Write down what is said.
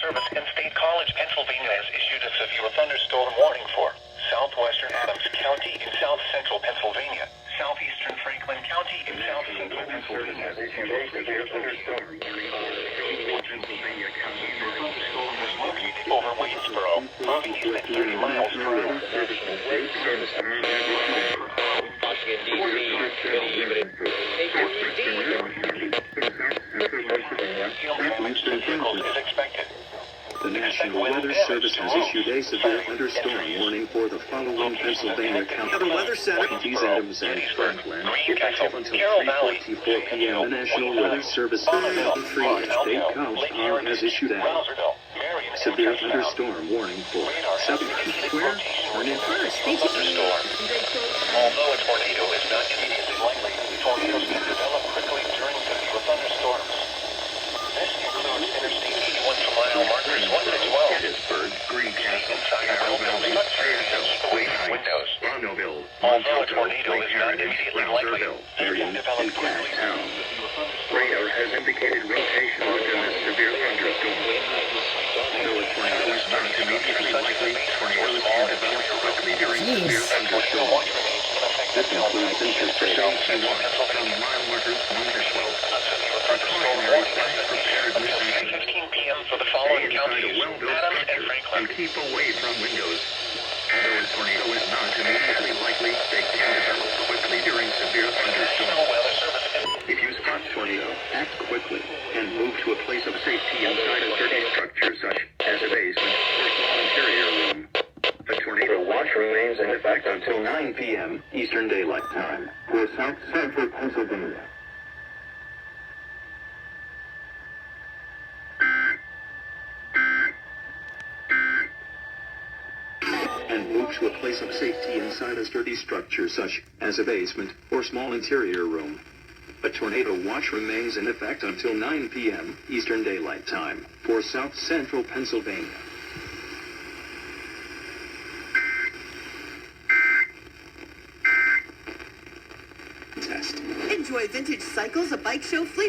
Service in State College, Pennsylvania has issued a severe thunderstorm warning for southwestern Adams County in south central Pennsylvania, southeastern Franklin County in south central Pennsylvania. Has issued a severe thunderstorm warning for Pennsylvania County. The thunderstorm was located over Waynesboro, moving east at 30 miles per hour. The National Weather Service has issued a severe thunderstorm warning for the following Pennsylvania counties. The Weather Center. Adams and Franklin. Effective until 3:44 p.m. The National Weather Service State College has issued a severe thunderstorm warning for Southern Square. Although a tornado is not immediately likely, tornadoes can develop quickly during severe thunderstorms. This includes Interstate 81 for mile markers 1 to 12. Harrisburg, Greencastle, Carroll buildings, windows. Although a tornado is not immediately likely, it can develop quickly. Radar has indicated rotation within this severe thunderstorm. Though a tornado is not immediately likely, tornadoes can develop quickly during severe thunderstorms. This includes Interstate 81 from mile markers 1 to 12. Precautionary flash preparedness and 15 p.m. for the following counties, Adams and Franklin. and keep away from windows. Although a tornado is not immediately likely, they can develop quickly during severe thunderstorms. Weather Service. If you spot tornado, act quickly and move to a place of safety inside a sturdy structure such as a basement or small interior room. A tornado watch remains in effect until 9 p.m. Eastern Daylight Time for South Central Pennsylvania. And move to a place of safety inside a sturdy structure such as a basement or small interior room. A tornado watch remains in effect until 9 p.m. Eastern Daylight Time for South Central Pennsylvania. Enjoy vintage cycles, a bike show, fleet.